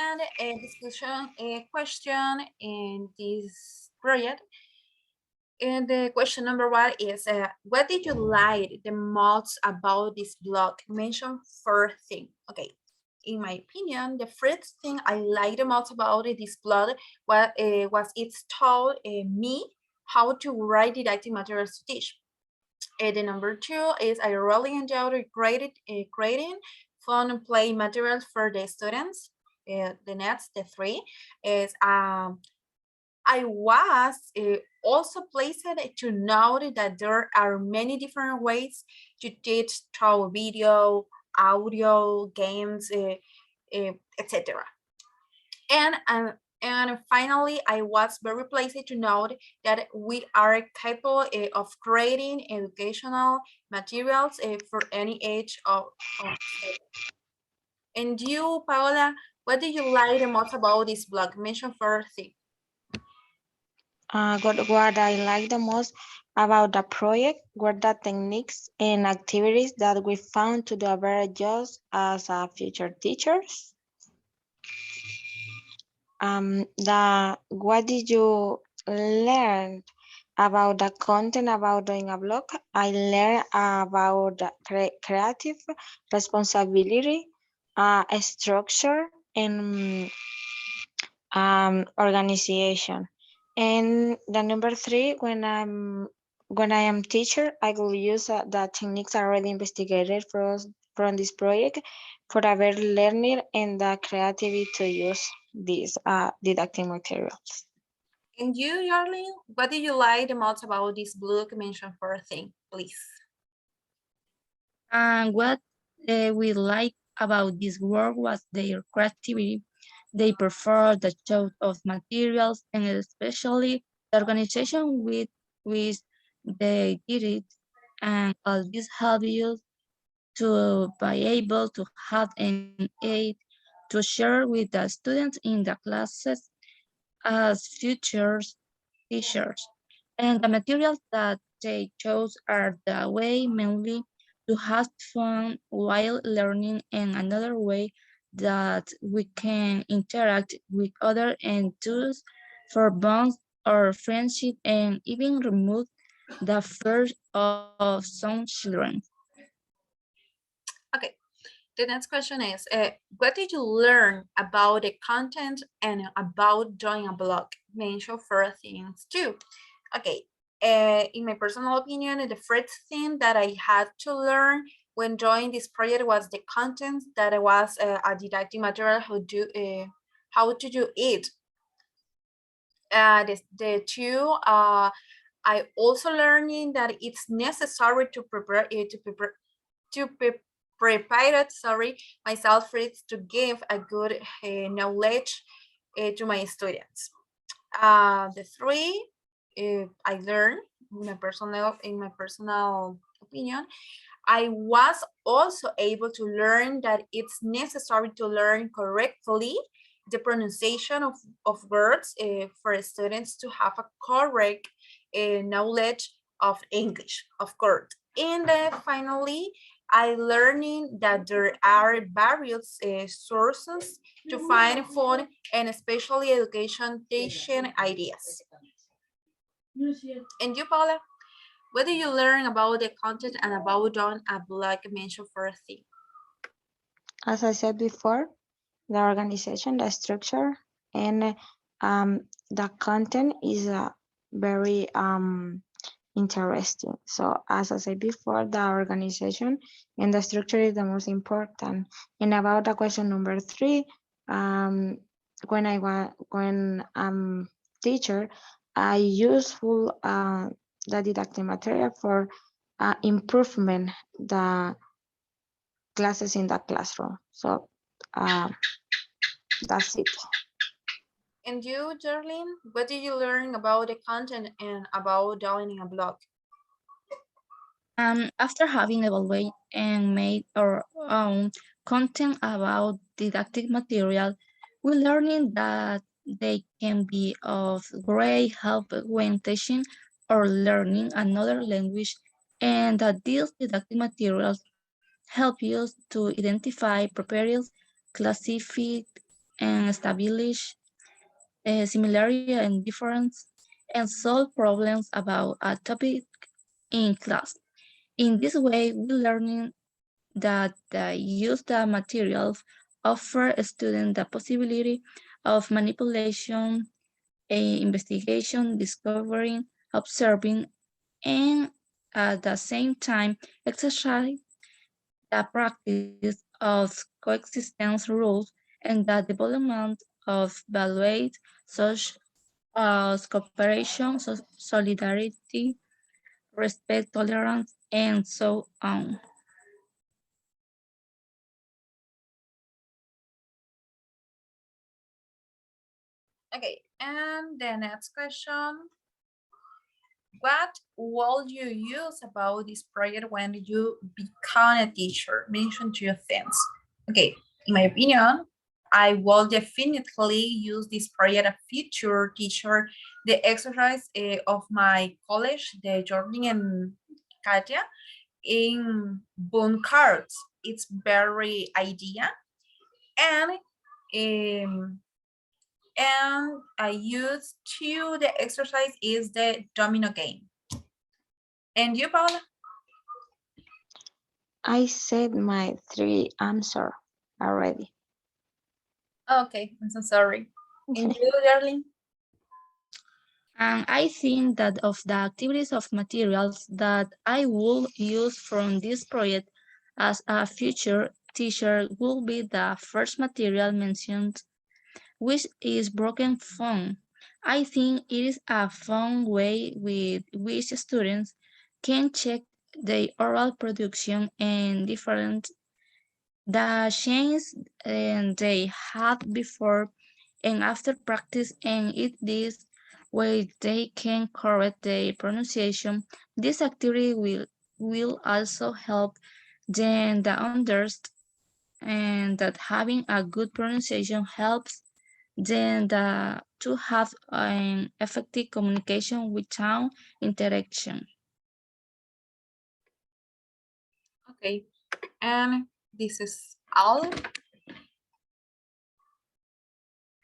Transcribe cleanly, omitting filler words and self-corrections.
and a discussion a question in this project. And the question number one is, what did you like the most about this blog? Mention first thing. Okay, in my opinion, the first thing I liked the most about this blog was it taught me how to write didactic materials to teach. The number two is I really enjoyed creating fun and play materials for the students. The three is I was also pleased to note that there are many different ways to teach through video, audio, games, etc. And finally, I was very pleased to note that we are capable of creating educational materials for any age of student. And you, Paola, what do you like the most about this blog? Mention first thing. What I like the most about the project were the techniques and activities that we found to do a better job as a future teachers. What did you learn about the content about doing a blog? I learned about the creative responsibility, structure, and organization. And the number three, when I am teacher, I will use the techniques already investigated from this project for a better learning and the creativity to use these didactic materials. And you, Yarlene, what do you like the most about this blog? Mention first thing, please. And what we like about this work was their creativity. They prefer the choice of materials and especially the organization with which they did it. And all this helps you to be able to have an aid to share with the students in the classes as futures teachers. And the materials that they chose are the way mainly to have fun while learning and another way that we can interact with others and tools for bonds or friendship and even remove the fear of some children. Okay, the next question is, what did you learn about the content and about doing a blog? Mention first things too. Okay, in my personal opinion, the first thing that I had to learn when joining this project was the content that was a didactic material how to do it. The two, I also learning that it's necessary to prepare myself for it to give a good knowledge to my students. The three I learned in my personal opinion, I was also able to learn that it's necessary to learn correctly the pronunciation of words for students to have a correct knowledge of English, of course. And finally, I learning that there are various sources to find fun and especially education teaching ideas. And you, Paula, what do you learn about the content and about doing a blog mention for a thing? As I said before, the organization, the structure, and the content is very interesting. So as I said before, the organization and the structure is the most important. And about the question number three, when I'm teacher, I useful the didactic material for improvement the classes in the classroom. So that's it. And you, Darlene, what did you learn about the content and about doing a blog? After having evaluated and made our own content about didactic material, we learning that they can be of great help when teaching or learning another language, and that these didactic materials help you to identify, prepare, classify, and establish similarity and difference, and solve problems about a topic in class. In this way, we learning that use the materials offer students the possibility of manipulation, investigation, discovering, observing, and at the same time exercise the practice of coexistence rules and the development of values such as cooperation, solidarity, respect, tolerance, and so on. Okay, and the next question. What will you use about this project when you become a teacher? Mention two things. Okay, in my opinion, I will definitely use this project a future teacher. The exercise of my college, the Jordan and Katia, in bone cards. It's very idea and um, I use to the exercise is the domino game. And you, Paula? I said my three answer already. Okay, I'm so sorry. And you, darling? And I think that of the activities of materials that I will use from this project as a future teacher will be the first material mentioned, which is broken foam. I think it is a fun way with which students can check their oral production and different the changes they had before and after practice, and it this way they can correct their pronunciation. This activity will also help them to understand and that having a good pronunciation helps them to have an effective communication without interaction. Okay, and this is all